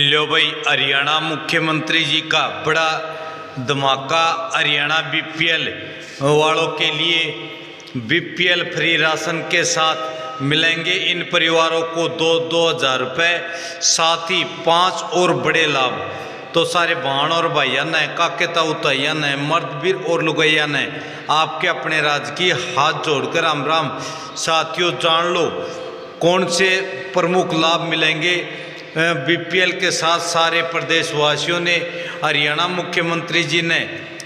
लो भाई, हरियाणा मुख्यमंत्री जी का बड़ा धमाका। हरियाणा बीपीएल वालों के लिए बीपीएल फ्री राशन के साथ मिलेंगे इन परिवारों को 2,000 रुपये, साथ ही 5 और बड़े लाभ। तो सारे बहन और भाइया ने, काके ताऊताइया ने, मर्द वीर और लुगैया ने आपके अपने राज्य की हाथ जोड़कर राम राम। साथियों, जान लो कौन से प्रमुख लाभ मिलेंगे बीपीएल के साथ सारे प्रदेशवासियों ने। हरियाणा मुख्यमंत्री जी ने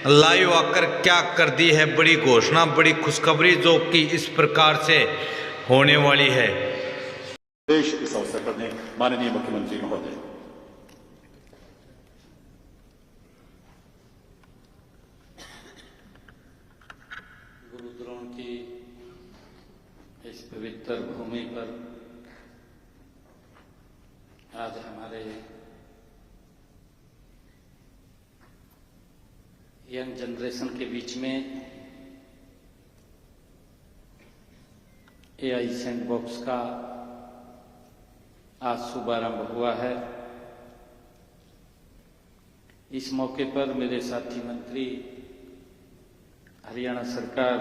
लाइव आकर क्या कर दी है बड़ी घोषणा, बड़ी खुशखबरी, जो कि इस प्रकार से होने वाली है। देश इस अवसर पर माननीय मुख्यमंत्री महोदय, गुरुद्रोण की इस पवित्र भूमि पर आज हमारे यंग जनरेशन के बीच में एआई सैंडबॉक्स का आज शुभारंभ हुआ है। इस मौके पर मेरे साथी मंत्री हरियाणा सरकार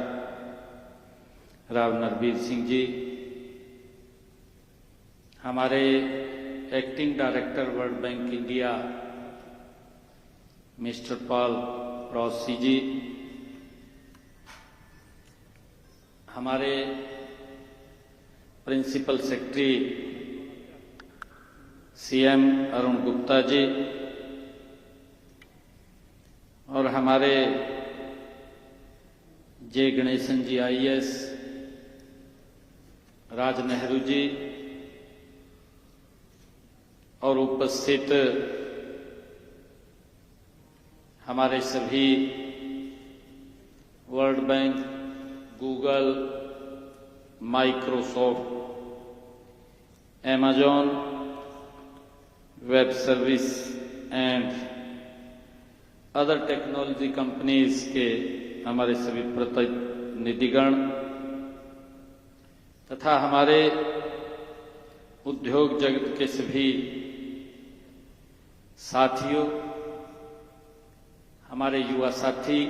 राव नरबीर सिंह जी, हमारे acting director World Bank India mister Paul Rossi ji, हमारे principal secretary CM Arun Gupta ji और हमारे जे गणेशन जी आईएएस, राज नेहरू जी और उपस्थित हमारे सभी World Bank, Google, Microsoft, Amazon Web Service and other technology companies के हमारे सभी प्रतिनिधिगण तथा हमारे उद्योग जगत के सभी साथियों, हमारे युवा साथी,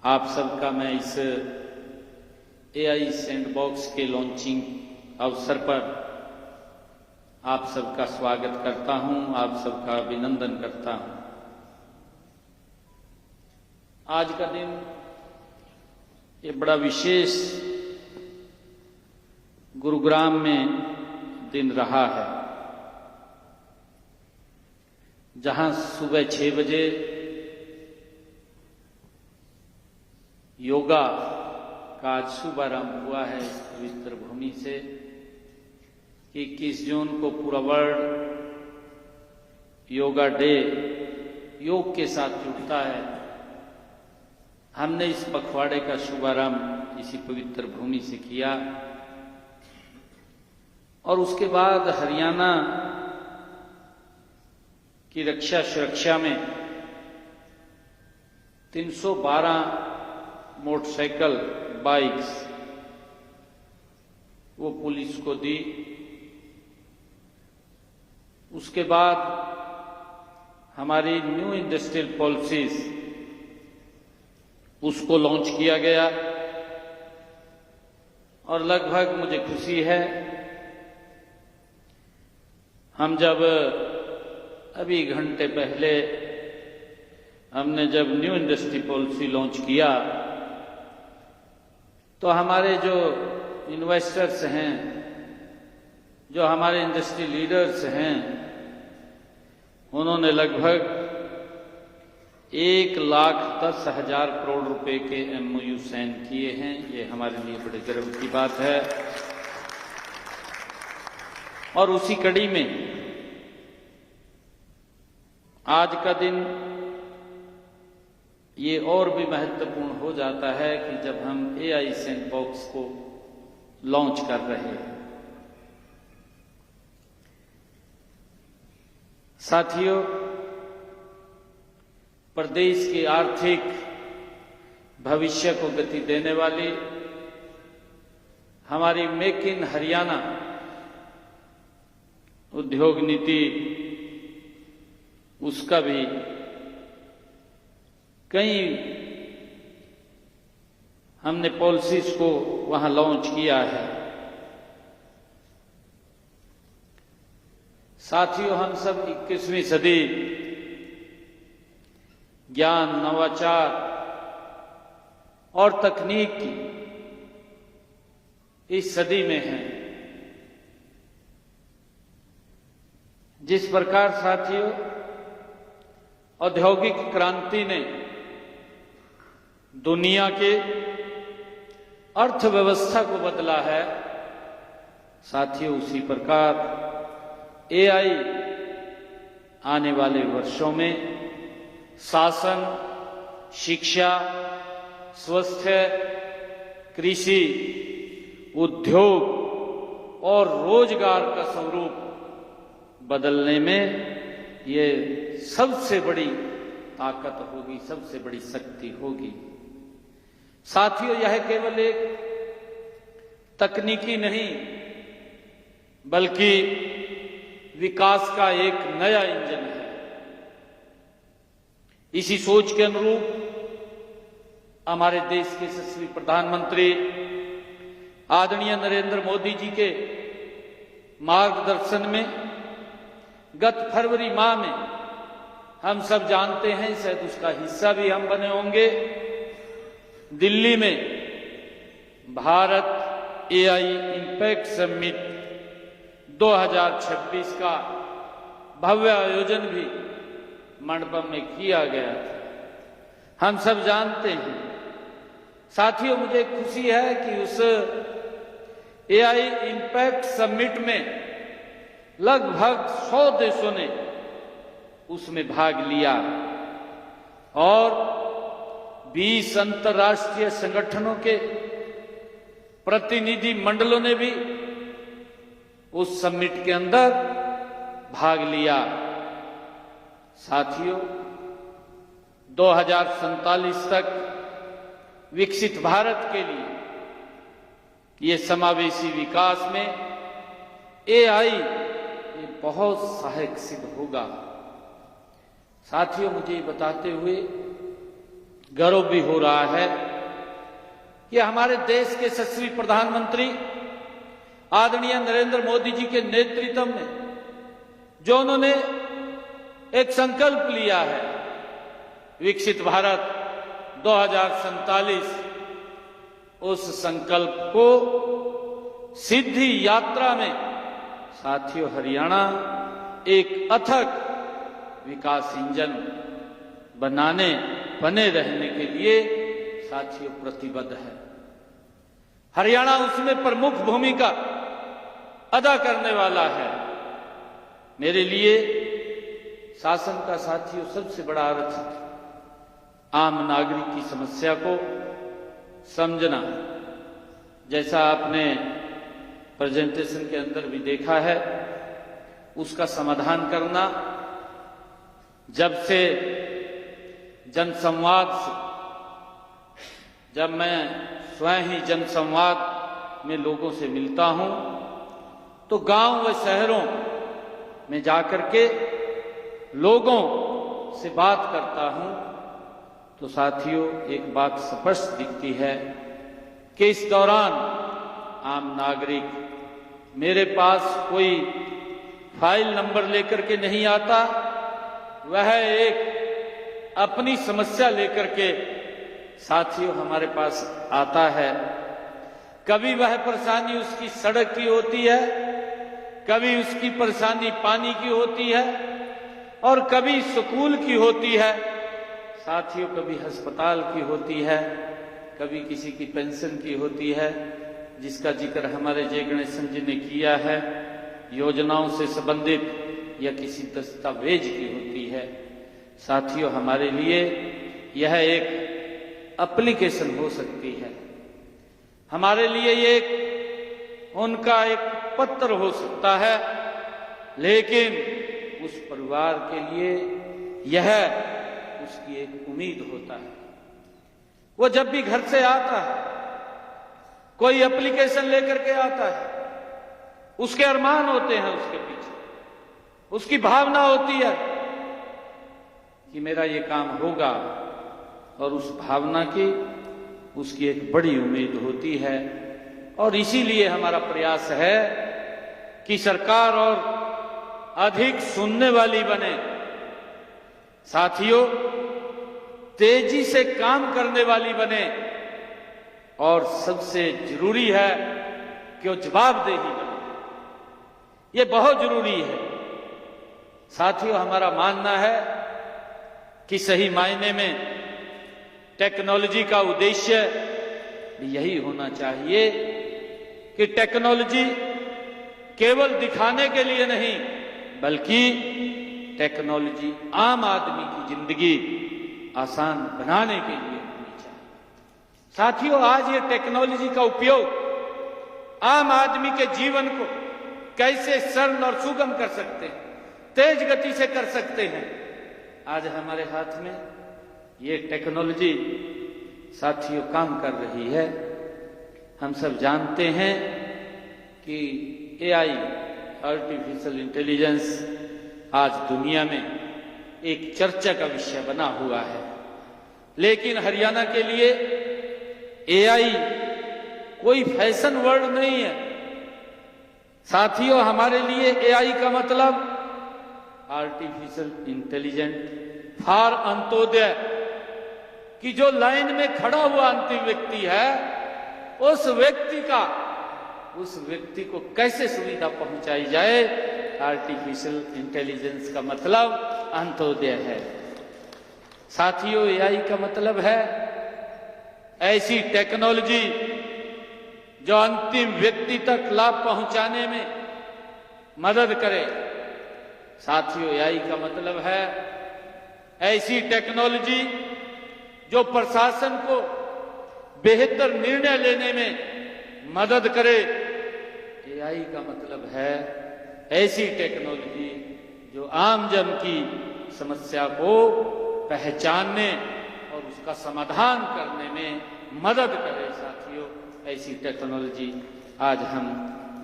आप सबका मैं इस एआई सैंडबॉक्स के लॉन्चिंग अवसर पर आप सबका स्वागत करता हूं, आप सबका अभिनंदन करता हूं। आज का दिन ये बड़ा विशेष गुरुग्राम में दिन रहा है, जहां सुबह 6 बजे योगा का आज शुभारंभ हुआ है इस पवित्र भूमि से। 21 जून को पूरा वर्ल्ड योगा डे योग के साथ जुड़ता है। हमने इस पखवाड़े का शुभारंभ इसी पवित्र भूमि से किया और उसके बाद हरियाणा की रक्षा सुरक्षा में 312 मोटरसाइकिल, बाइक्स वो पुलिस को दी। उसके बाद हमारी न्यू इंडस्ट्रियल पॉलिसीज उसको लॉन्च किया गया और लगभग मुझे खुशी है, हम जब अभी घंटे पहले हमने जब न्यू इंडस्ट्री पॉलिसी लॉन्च किया तो हमारे जो इन्वेस्टर्स हैं, जो हमारे इंडस्ट्री लीडर्स हैं, उन्होंने लगभग 1,10,000 करोड़ रुपए के MOU साइन किए हैं। ये हमारे लिए बड़े गर्व की बात है। और उसी कड़ी में आज का दिन ये और भी महत्वपूर्ण हो जाता है कि जब हम एआई सैंडबॉक्स को लॉन्च कर रहे हैं। साथियों, प्रदेश की आर्थिक भविष्य को गति देने वाली हमारी मेक इन हरियाणा उद्योग नीति उसका भी कई हमने पॉलिसीज को वहां लॉन्च किया है। साथियों, हम सब 21वीं सदी ज्ञान, नवाचार और तकनीक की इस सदी में हैं। जिस प्रकार साथियों औद्योगिक क्रांति ने दुनिया के अर्थव्यवस्था को बदला है, साथियों उसी प्रकार एआई आने वाले वर्षों में शासन, शिक्षा, स्वास्थ्य, कृषि, उद्योग और रोजगार का स्वरूप बदलने में ये सबसे बड़ी ताकत होगी, सबसे बड़ी शक्ति होगी। साथियों, यह केवल एक तकनीकी नहीं बल्कि विकास का एक नया इंजन है। इसी सोच के अनुरूप हमारे देश के यशस्वी प्रधानमंत्री आदरणीय नरेंद्र मोदी जी के मार्गदर्शन में गत फरवरी माह में, हम सब जानते हैं, शायद उसका हिस्सा भी हम बने होंगे, दिल्ली में भारत एआई इंपैक्ट समिट 2026 का भव्य आयोजन भी मंडपम में किया गया था। हम सब जानते हैं। साथियों, मुझे खुशी है कि उस एआई इंपैक्ट समिट में लगभग 100 देशों ने उसमें भाग लिया और 20 अंतर्राष्ट्रीय संगठनों के प्रतिनिधि मंडलों ने भी उस समिट के अंदर भाग लिया। साथियों, 2047 तक विकसित भारत के लिए ये समावेशी विकास में एआई ये बहुत सहायक सिद्ध होगा। साथियों, मुझे ये बताते हुए गर्व भी हो रहा है कि हमारे देश के यशस्वी प्रधानमंत्री आदरणीय नरेंद्र मोदी जी के नेतृत्व में जो उन्होंने एक संकल्प लिया है, विकसित भारत 2047, उस संकल्प को सिद्धि यात्रा में साथियों हरियाणा एक अथक विकास इंजन बने रहने के लिए साथियों प्रतिबद्ध है। हरियाणा उसमें प्रमुख भूमिका अदा करने वाला है। मेरे लिए शासन का साथियों सबसे बड़ा अर्थ आम नागरिक की समस्या को समझना, जैसा आपने प्रेजेंटेशन के अंदर भी देखा है, उसका समाधान करना। जब से जनसंवाद से, जब मैं स्वयं ही जनसंवाद में लोगों से मिलता हूं तो गांव व शहरों में जाकर के लोगों से बात करता हूं तो साथियों एक बात स्पष्ट दिखती है कि इस दौरान आम नागरिक मेरे पास कोई फाइल नंबर लेकर के नहीं आता, वह एक अपनी समस्या लेकर के साथियों हमारे पास आता है। कभी वह परेशानी उसकी सड़क की होती है, कभी उसकी परेशानी पानी की होती है और कभी स्कूल की होती है, साथियों कभी अस्पताल की होती है, कभी किसी की पेंशन की होती है, जिसका जिक्र हमारे जय गणेशन जी ने किया है, योजनाओं से संबंधित या किसी दस्तावेज की होती है। साथियों हमारे लिए यह एक एप्लीकेशन हो सकती है, हमारे लिए ये एक उनका एक पत्र हो सकता है, लेकिन उस परिवार के लिए यह उसकी एक उम्मीद होता है। वो जब भी घर से आता है, कोई एप्लीकेशन लेकर के आता है, उसके अरमान होते हैं उसके पीछे। उसकी भावना होती है कि मेरा ये काम होगा, और उस भावना की उसकी एक बड़ी उम्मीद होती है। और इसीलिए हमारा प्रयास है कि सरकार और अधिक सुनने वाली बने, साथियों तेजी से काम करने वाली बने, और सबसे जरूरी है कि वो जवाबदेही बने। ये बहुत जरूरी है साथियों। हमारा मानना है कि सही मायने में टेक्नोलॉजी का उद्देश्य भी यही होना चाहिए कि टेक्नोलॉजी केवल दिखाने के लिए नहीं, बल्कि टेक्नोलॉजी आम आदमी की जिंदगी आसान बनाने के लिए होनी चाहिए। साथियों आज ये टेक्नोलॉजी का उपयोग आम आदमी के जीवन को कैसे सरल और सुगम कर सकते हैं, तेज गति से कर सकते हैं, आज हमारे हाथ में ये टेक्नोलॉजी साथियों काम कर रही है। हम सब जानते हैं कि एआई आर्टिफिशियल इंटेलिजेंस आज दुनिया में एक चर्चा का विषय बना हुआ है, लेकिन हरियाणा के लिए एआई कोई फैशन वर्ड नहीं है। साथियों हमारे लिए एआई का मतलब आर्टिफिशियल इंटेलिजेंट फॉर अंत्योदय, कि जो लाइन में खड़ा हुआ अंतिम व्यक्ति है उस व्यक्ति को कैसे सुविधा पहुंचाई जाए। आर्टिफिशियल इंटेलिजेंस का मतलब अंत्योदय है। साथियों एआई का मतलब है ऐसी टेक्नोलॉजी जो अंतिम व्यक्ति तक लाभ पहुंचाने में मदद करे। साथियों एआई का मतलब है ऐसी टेक्नोलॉजी जो प्रशासन को बेहतर निर्णय लेने में मदद करे। एआई का मतलब है ऐसी टेक्नोलॉजी जो आम जन की समस्या को पहचानने और उसका समाधान करने में मदद करे। साथियों ऐसी टेक्नोलॉजी आज हम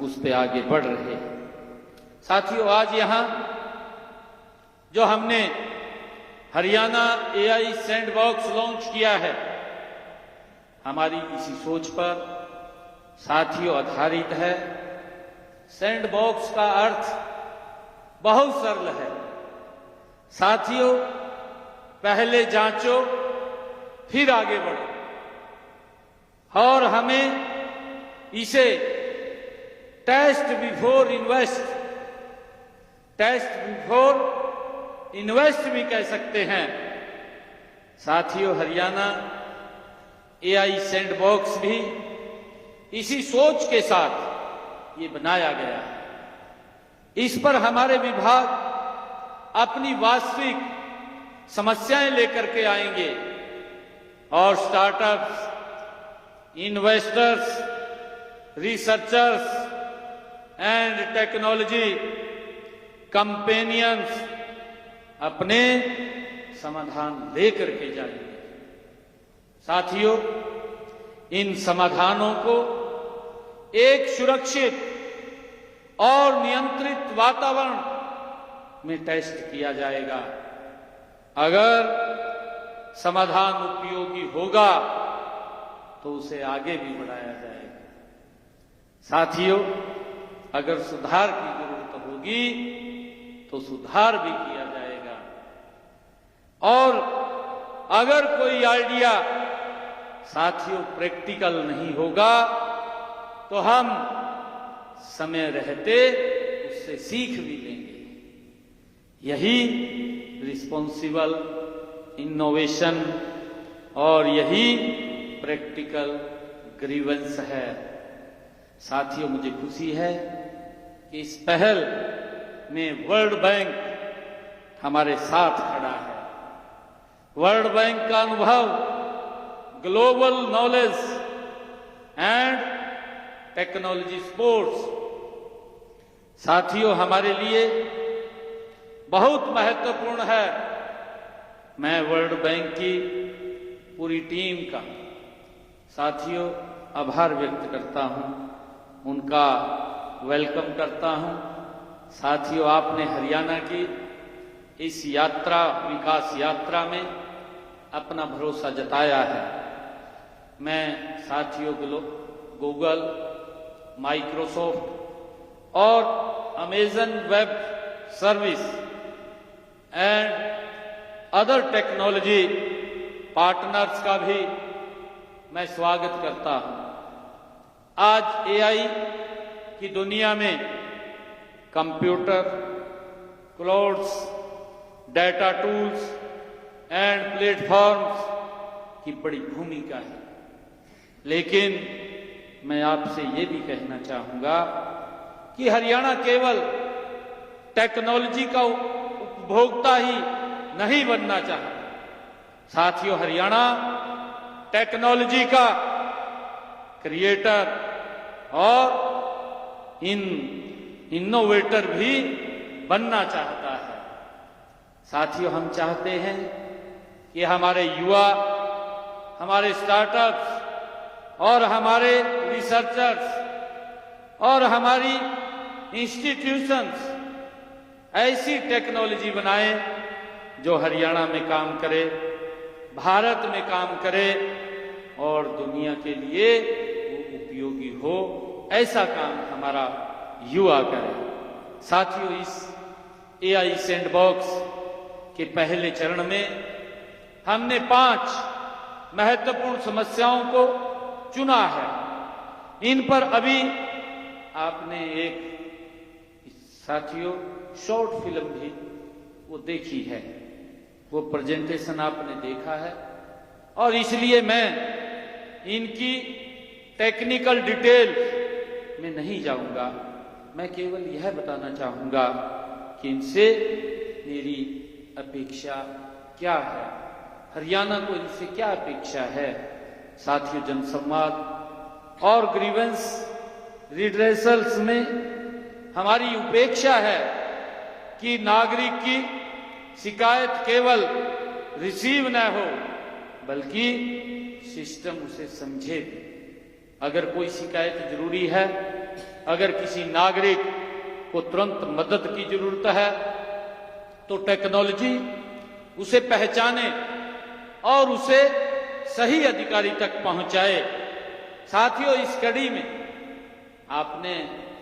उस पे आगे बढ़ रहे हैं। साथियों आज यहां जो हमने हरियाणा एआई सैंडबॉक्स लॉन्च किया है, हमारी इसी सोच पर साथियों आधारित है। सैंडबॉक्स का अर्थ बहुत सरल है। साथियों पहले जांचो फिर आगे बढ़ो, और हमें इसे टेस्ट बिफोर इन्वेस्ट भी कह सकते हैं। साथियों हरियाणा एआई सैंडबॉक्स भी इसी सोच के साथ ये बनाया गया है। इस पर हमारे विभाग अपनी वास्तविक समस्याएं लेकर के आएंगे, और startups, investors, researchers and technology companions अपने समाधान लेकर के जाएंगे। साथियों इन समाधानों को एक सुरक्षित और नियंत्रित वातावरण में टेस्ट किया जाएगा। अगर समाधान उपयोगी होगा तो उसे आगे भी बढ़ाया जाएगा। साथियों अगर सुधार की जरूरत होगी तो सुधार भी किया जाएगा, और अगर कोई आइडिया साथियों प्रैक्टिकल नहीं होगा तो हम समय रहते उससे सीख भी लेंगे। यही रिस्पॉन्सिबल इनोवेशन और यही प्रैक्टिकल ग्रीवेंस है। साथियों मुझे खुशी है कि इस पहल में वर्ल्ड बैंक हमारे साथ खड़ा है। वर्ल्ड बैंक का अनुभव global knowledge and technology sports साथियों हमारे लिए बहुत महत्वपूर्ण है। मैं वर्ल्ड बैंक की पूरी टीम का साथियों आभार व्यक्त करता हूं, उनका वेलकम करता हूं, साथियों, आपने हरियाणा की इस यात्रा, विकास यात्रा में अपना भरोसा जताया है। मैं साथियों गूगल, माइक्रोसॉफ्ट और Amazon web Service and other technology partners का भी मैं स्वागत करता हूं। आज एआई की दुनिया में computer, clouds, data tools and platforms की बड़ी भूमिका है, लेकिन मैं आपसे ये भी कहना चाहूंगा कि हरियाणा केवल टेक्नोलॉजी का उपभोक्ता ही नहीं बनना चाहता। साथियों, हरियाणा टेक्नोलॉजी का क्रिएटर और इनोवेटर भी बनना चाहता है। साथियों, हम चाहते हैं कि हमारे युवा, हमारे स्टार्टअप्स और हमारे रिसर्चर्स और हमारी इंस्टीट्यूशंस ऐसी टेक्नोलॉजी बनाएं जो हरियाणा में काम करे, भारत में काम करे और दुनिया के लिए वो उपयोगी हो। ऐसा काम हमारा युवा करे। साथियों, इस एआई सैंडबॉक्स के पहले चरण में हमने 5 महत्वपूर्ण समस्याओं को चुना है। इन पर अभी आपने एक साथियों शॉर्ट फिल्म भी वो देखी है, वो प्रेजेंटेशन आपने देखा है, और इसलिए मैं इनकी टेक्निकल डिटेल में नहीं जाऊंगा। मैं केवल यह बताना चाहूंगा कि इनसे मेरी अपेक्षा क्या है, हरियाणा को इनसे क्या अपेक्षा है। साथियों, जनसंवाद और ग्रीवेंस रिड्रेसल्स में हमारी उपेक्षा है कि नागरिक की शिकायत केवल रिसीव न हो, बल्कि सिस्टम उसे समझे। अगर कोई शिकायत जरूरी है, अगर किसी नागरिक को तुरंत मदद की जरूरत है, तो टेक्नोलॉजी उसे पहचाने और उसे सही अधिकारी तक पहुंचाए। साथियों, इस कड़ी में आपने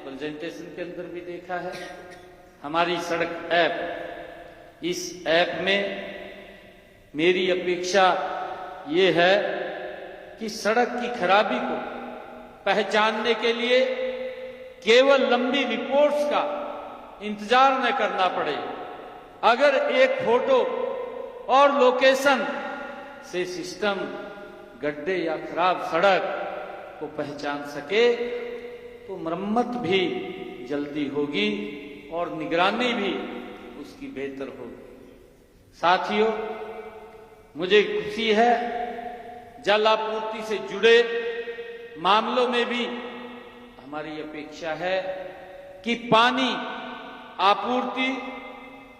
प्रेजेंटेशन के अंदर भी देखा है हमारी सड़क ऐप। इस ऐप में मेरी अपेक्षा ये है कि सड़क की खराबी को पहचानने के लिए केवल लंबी रिपोर्ट्स का इंतजार न करना पड़े। अगर एक फोटो और लोकेशन से सिस्टम गड्ढे या खराब सड़क को पहचान सके तो मरम्मत भी जल्दी होगी और निगरानी भी उसकी बेहतर होगी। साथियों, मुझे खुशी है जल आपूर्ति से जुड़े मामलों में भी हमारी अपेक्षा है कि पानी आपूर्ति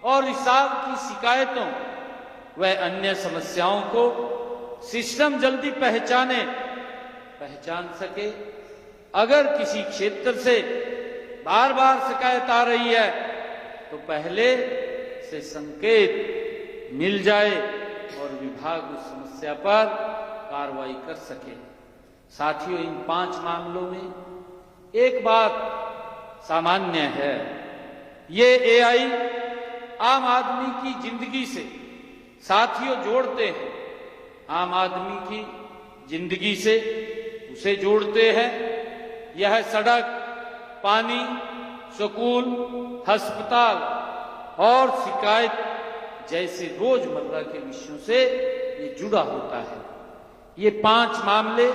और रिसाव की शिकायतों व अन्य समस्याओं को सिस्टम जल्दी पहचान सके। अगर किसी क्षेत्र से बार बार शिकायत आ रही है तो पहले से संकेत मिल जाए और विभाग उस समस्या पर कार्रवाई कर सके। साथियों, इन 5 मामलों में एक बात सामान्य है, ये एआई आम आदमी की जिंदगी से साथियों जोड़ते हैं। आम आदमी की जिंदगी से उसे जोड़ते हैं। यह सड़क, पानी, स्कूल, अस्पताल और शिकायत जैसे रोजमर्रा के विषयों से ये जुड़ा होता है। ये 5 मामले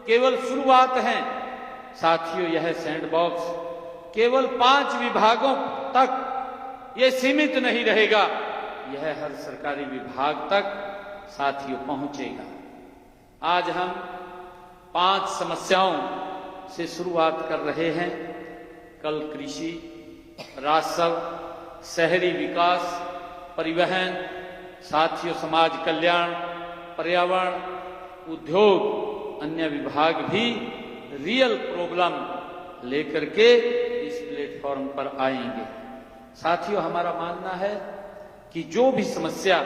केवल शुरुआत हैं। साथियों, यह सैंडबॉक्स केवल 5 विभागों तक ये सीमित नहीं रहेगा, यह हर सरकारी विभाग तक साथियों पहुंचेगा। आज हम 5 समस्याओं से शुरुआत कर रहे हैं। कल कृषि, राजस्व, शहरी विकास, परिवहन, साथियों समाज कल्याण, पर्यावरण, उद्योग, अन्य विभाग भी रियल प्रॉब्लम लेकर के इस प्लेटफॉर्म प्लेटफॉर्म पर आएंगे। साथियों, हमारा मानना है कि जो भी समस्या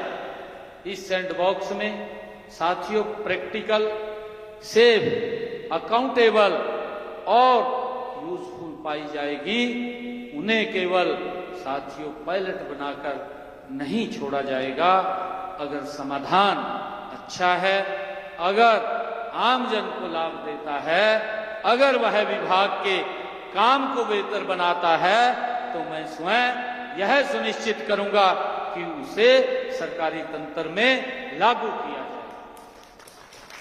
इस सैंडबॉक्स में साथियों प्रैक्टिकल, सेफ, अकाउंटेबल और यूजफुल पाई जाएगी, उन्हें केवल साथियों पायलट बनाकर नहीं छोड़ा जाएगा। अगर समाधान अच्छा है, अगर आमजन को लाभ देता है, अगर वह विभाग के काम को बेहतर बनाता है, तो मैं स्वयं यह सुनिश्चित करूंगा कि उसे सरकारी तंत्र में लागू किया जाए।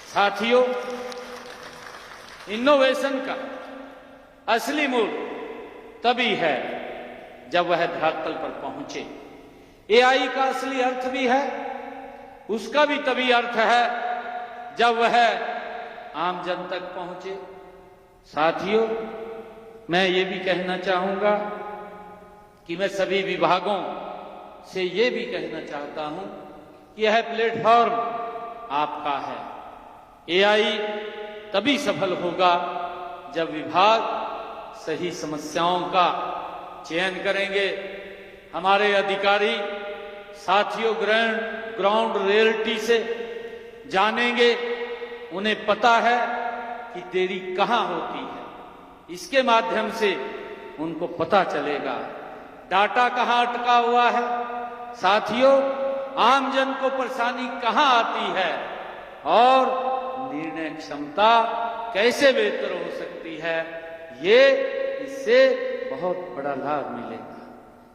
साथियों, इनोवेशन का असली मूल तभी है जब वह धरातल पर पहुंचे। एआई का असली अर्थ भी है, उसका भी तभी अर्थ है जब वह आम जन तक पहुंचे। साथियों, मैं ये भी कहना चाहूंगा कि मैं सभी विभागों से ये भी कहना चाहता हूं कि यह प्लेटफॉर्म आपका है। एआई तभी सफल होगा जब विभाग सही समस्याओं का चयन करेंगे। हमारे अधिकारी साथियों ग्राउंड रियलिटी से जानेंगे, उन्हें पता है कि देरी कहां होती है। इसके माध्यम से उनको पता चलेगा डाटा कहां अटका हुआ है। साथियों, आमजन को परेशानी कहां आती है और निर्णय क्षमता कैसे बेहतर हो सकती है, ये इससे बहुत बड़ा लाभ मिलेगा।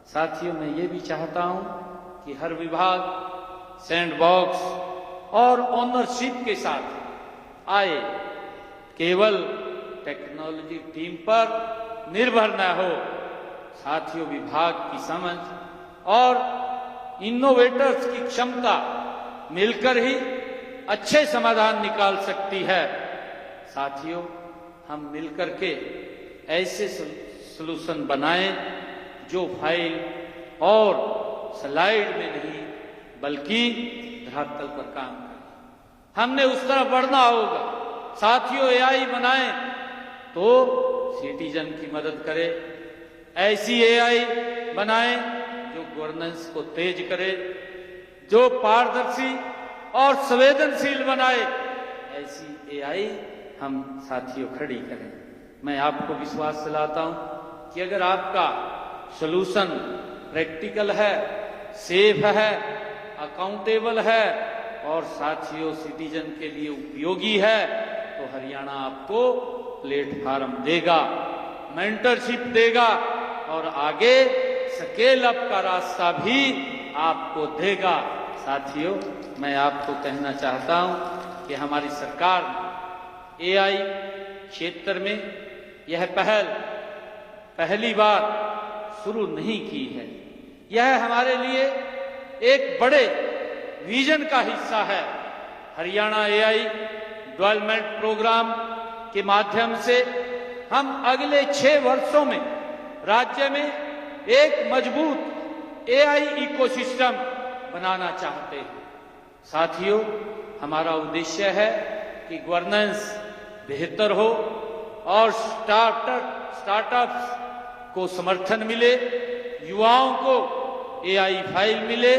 साथियों, मैं ये भी चाहता हूं कि हर विभाग सैंडबॉक्स और ओनरशिप के साथ आए, केवल टेक्नोलॉजी टीम पर निर्भर न हो। साथियों, विभाग की समझ और इनोवेटर्स की क्षमता मिलकर ही अच्छे समाधान निकाल सकती है। साथियों, हम मिलकर के ऐसे सलूशन बनाएं जो फाइल और स्लाइड में नहीं बल्कि धरातल पर काम करे। हमने उस तरफ बढ़ना होगा। साथियों, एआई बनाएं तो सिटीजन की मदद करे, ऐसी एआई बनाएं जो गवर्नेंस को तेज करे, जो पारदर्शी और संवेदनशील बनाए। ऐसी एआई हम साथियों खड़ी करें। मैं आपको विश्वास दिलाता हूं कि अगर आपका सॉल्यूशन प्रैक्टिकल है, सेफ है, अकाउंटेबल है और साथियों सिटीजन के लिए उपयोगी है, तो हरियाणा आपको प्लेटफॉर्म देगा, मेंटरशिप देगा और आगे स्केल अप का रास्ता भी आपको देगा। साथियों, मैं आपको कहना चाहता हूं कि हमारी सरकार ने एआई क्षेत्र में यह पहली बार शुरू नहीं की है। यह हमारे लिए एक बड़े विजन का हिस्सा है। हरियाणा एआई डेवलपमेंट प्रोग्राम के माध्यम से हम अगले 6 वर्षों में राज्य में एक मजबूत एआई इकोसिस्टम बनाना चाहते हैं। साथियों, हमारा उद्देश्य है कि गवर्नेंस बेहतर हो और स्टार्टअप्स को समर्थन मिले, युवाओं को एआई फाइल मिले,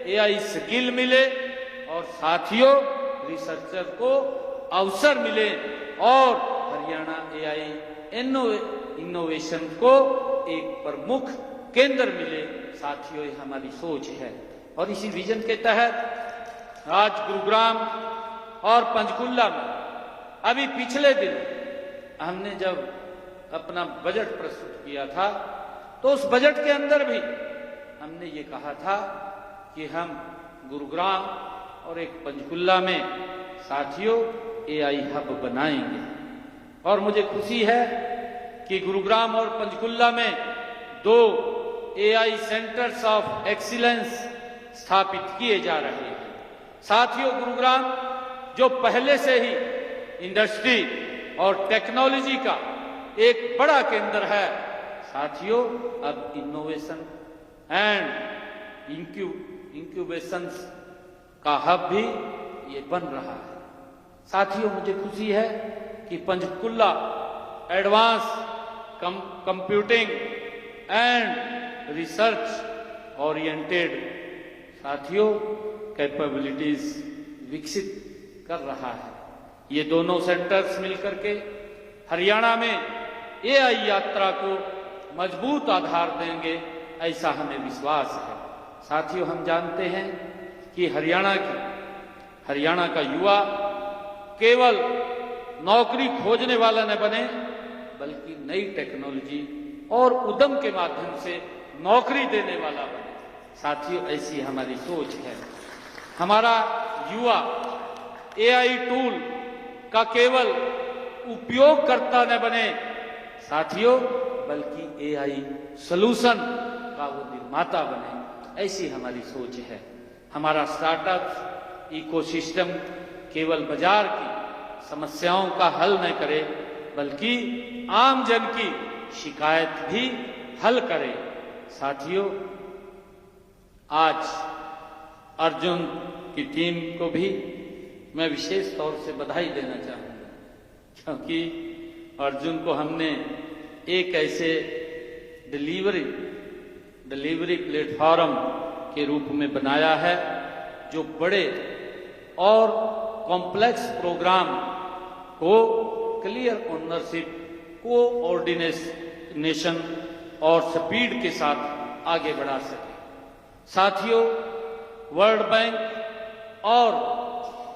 एआई स्किल मिले और साथियों रिसर्चर को अवसर मिले और हरियाणा एआई इनोवेशन को एक प्रमुख केंद्र मिले। साथियों, ये हमारी सोच है और इसी विजन के तहत आज गुरुग्राम और पंचकुला में अभी पिछले दिन हमने जब अपना बजट प्रस्तुत किया था, तो उस बजट के अंदर भी हमने ये कहा था कि हम गुरुग्राम और एक पंचकुला में साथियों एआई हब बनाएंगे। और मुझे खुशी है कि गुरुग्राम और पंचकुला में 2 एआई सेंटर्स ऑफ एक्सीलेंस स्थापित किए जा रहे हैं। साथियों, गुरुग्राम जो पहले से ही इंडस्ट्री और टेक्नोलॉजी का एक बड़ा केंद्र है, साथियों अब इनोवेशन एंड इंक्यूबेशन का हब भी ये बन रहा है। साथियों, मुझे खुशी है कि Panchkula advance computing and research oriented साथियों कैपेबिलिटीज विकसित कर रहा है। ये दोनों सेंटर्स मिलकर के हरियाणा में एआई यात्रा को मजबूत आधार देंगे, ऐसा हमें विश्वास है। साथियों, हम जानते हैं कि हरियाणा का युवा केवल नौकरी खोजने वाला न बने, बल्कि नई टेक्नोलॉजी और उद्यम के माध्यम से नौकरी देने वाला बने। साथियों, ऐसी हमारी सोच है। हमारा युवा एआई टूल का केवल उपयोगकर्ता न बने साथियों, बल्कि एआई सॉल्यूशन का वो निर्माता बने, ऐसी हमारी सोच है। हमारा स्टार्टअप इकोसिस्टम केवल बाजार की समस्याओं का हल न करे, बल्कि आम जन की शिकायत भी हल करे। साथियों, आज अर्जुन की टीम को भी मैं विशेष तौर से बधाई देना चाहूंगा, क्योंकि अर्जुन को हमने एक ऐसे डिलीवरी प्लेटफॉर्म के रूप में बनाया है जो बड़े और कॉम्प्लेक्स प्रोग्राम को क्लियर ओनरशिप, कोऑर्डिनेशन और स्पीड के साथ आगे बढ़ा सके। साथियों, वर्ल्ड बैंक और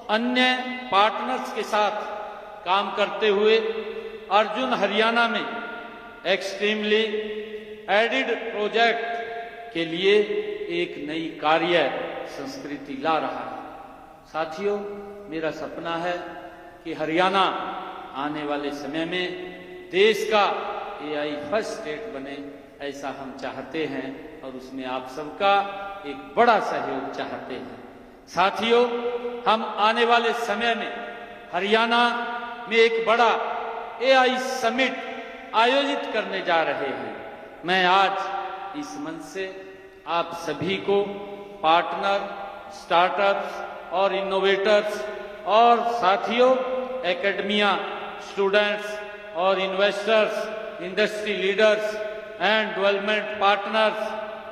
अन्य पार्टनर्स के साथ काम करते हुए अर्जुन हरियाणा में एक्सट्रीमली एडिड प्रोजेक्ट के लिए एक नई कार्य संस्कृति ला रहा है। साथियों, मेरा सपना है कि हरियाणा आने वाले समय में देश का एआई फर्स्ट स्टेट बने, ऐसा हम चाहते हैं और उसमें आप सबका एक बड़ा सहयोग चाहते हैं। साथियों, हम आने वाले समय में हरियाणा में एक बड़ा एआई समिट आयोजित करने जा रहे हैं। मैं आज इस मंच से आप सभी को पार्टनर, स्टार्टअप्स और इनोवेटर्स और साथियों एकेडमिया, स्टूडेंट्स और investors, industry leaders and development partners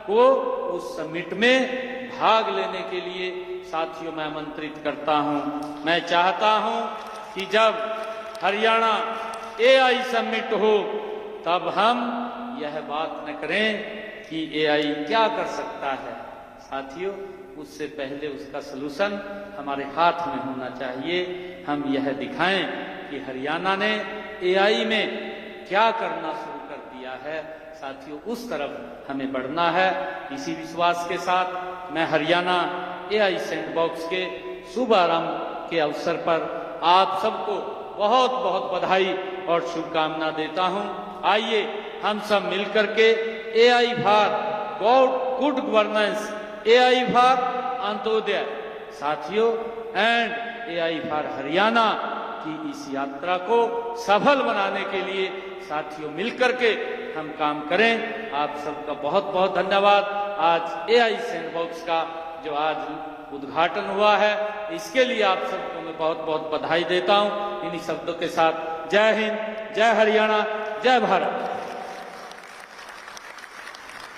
को उस समिट में भाग लेने के लिए साथियों मैं आमंत्रित करता हूं। मैं चाहता हूं कि जब हरियाणा एआई समिट हो तब हम यह बात न करें कि एआई क्या कर सकता है। साथियों, उससे पहले उसका सलूशन हमारे हाथ में होना चाहिए। हम यह दिखाएं कि हरियाणा ने एआई में क्या करना शुरू कर दिया है। साथियों, उस तरफ हमें बढ़ना है। इसी विश्वास के साथ मैं हरियाणा एआई सैंडबॉक्स के शुभारंभ के अवसर पर आप सबको बहुत बहुत बधाई और शुभकामना देता हूं। आइए हम सब मिलकर के AI for good governance, AI for Antyodaya साथियों एंड एआई फॉर हरियाणा की इस यात्रा को सफल बनाने के लिए साथियों मिलकर के हम काम करें। आप सबका बहुत बहुत धन्यवाद। आज एआई सैंडबॉक्स का जो आज उद्घाटन हुआ है, इसके लिए आप सबको मैं बहुत बहुत बधाई देता हूं। इन्हीं शब्दों के साथ जय हिंद, जय हरियाणा, जय भारत।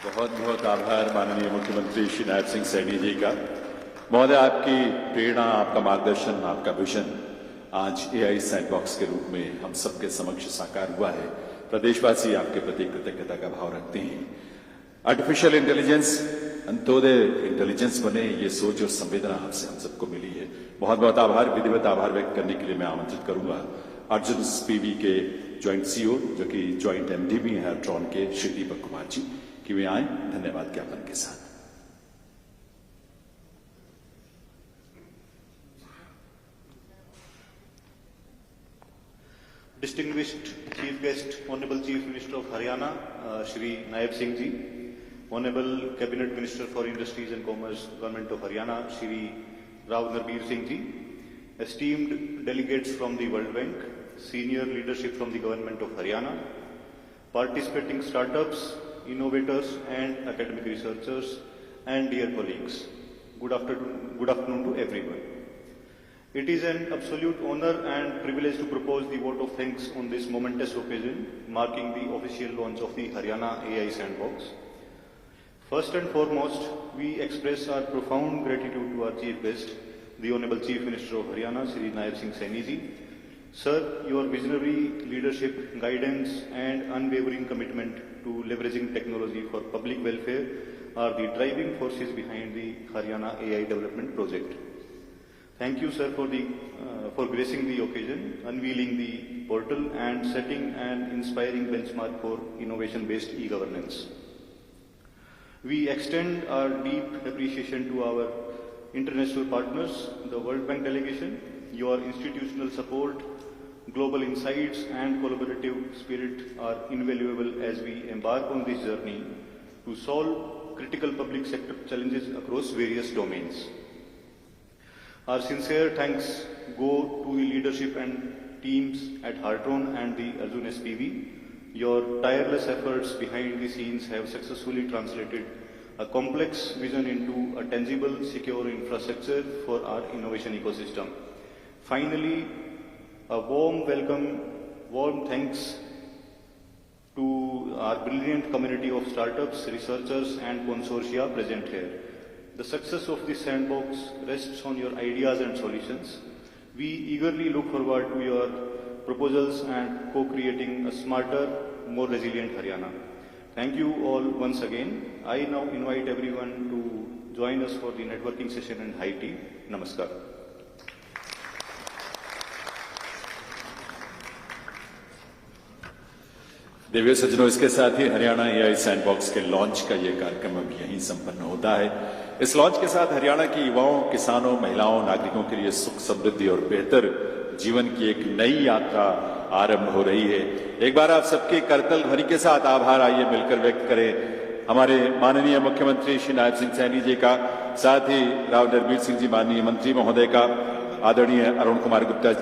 बहुत बहुत आभार माननीय मुख्यमंत्री श्री नायब सिंह सैनी जी का। महोदय, आपकी प्रेरणा, आपका मार्गदर्शन, आपका विजन आज एआई सैंडबॉक्स के रूप में हम सबके समक्ष साकार हुआ है। प्रदेशवासी आपके प्रति कृतज्ञता का भाव रखते हैं। आर्टिफिशियल इंटेलिजेंस अंत्योदय इंटेलिजेंस बने, ये सोच और संवेदना आपसे हम सबको मिली है। बहुत बहुत आभार। विधिवत आभार व्यक्त करने के लिए मैं आमंत्रित करूंगा अर्जुन पीवी के ज्वाइंट सीईओ, जो कि ज्वाइंट एमडी भी हैं ट्रॉन के, श्री दीपक कुमार जी, कि वे आए धन्यवाद ज्ञापन के साथ। Distinguished Chief Guest, Honorable Chief Minister of Haryana, Shri Naib Singh Ji, Honorable Cabinet Minister for Industries and Commerce, Government of Haryana, Shri Rao Narbir Singh Ji, esteemed delegates from the World Bank, senior leadership from the Government of Haryana, participating startups, innovators and academic researchers, and dear colleagues, good afternoon to everyone. It is an absolute honor and privilege to propose the vote of thanks on this momentous occasion, marking the official launch of the Haryana AI Sandbox. First and foremost, we express our profound gratitude to our Chief Guest, the Honorable Chief Minister of Haryana, Shri Naib Singh Saini ji. Sir, your visionary leadership, guidance and unwavering commitment to leveraging technology for public welfare are the driving forces behind the Haryana AI Development Project. Thank you, sir, for gracing the occasion, unveiling the portal and setting an inspiring benchmark for innovation-based e-governance. We extend our deep appreciation to our international partners, the World Bank delegation. Your institutional support, global insights and collaborative spirit are invaluable as we embark on this journey to solve critical public sector challenges across various domains. Our sincere thanks go to the leadership and teams at Heartron and the Arjun SPV. Your tireless efforts behind the scenes have successfully translated a complex vision into a tangible, secure infrastructure for our innovation ecosystem. Finally, a warm thanks to our brilliant community of startups, researchers and consortia present here. The success of this sandbox rests on your ideas and solutions. We eagerly look forward to your proposals and co-creating a smarter, more resilient Haryana. Thank you all once again. I now invite everyone to join us for the networking session in high tea. Namaskar. Divya सज्जनों, इसके साथ ही Haryana AI sandbox के launch का ये कार्यक्रम अब यहीं संपन्न होता है। इस लॉन्च के साथ हरियाणा के युवाओं, किसानों, महिलाओं, नागरिकों के लिए सुख, समृद्धि और बेहतर जीवन की एक नई यात्रा आरंभ हो रही है। एक बार आप सबके करतल ध्वनि के साथ आभार आइए मिलकर व्यक्त करें हमारे माननीय मुख्यमंत्री श्री नायब सिंह सैनी जी का, साथ ही राव नरबीर सिंह जी माननीय मंत्री महोदय का, आदरणीय अरुण कुमार गुप्ता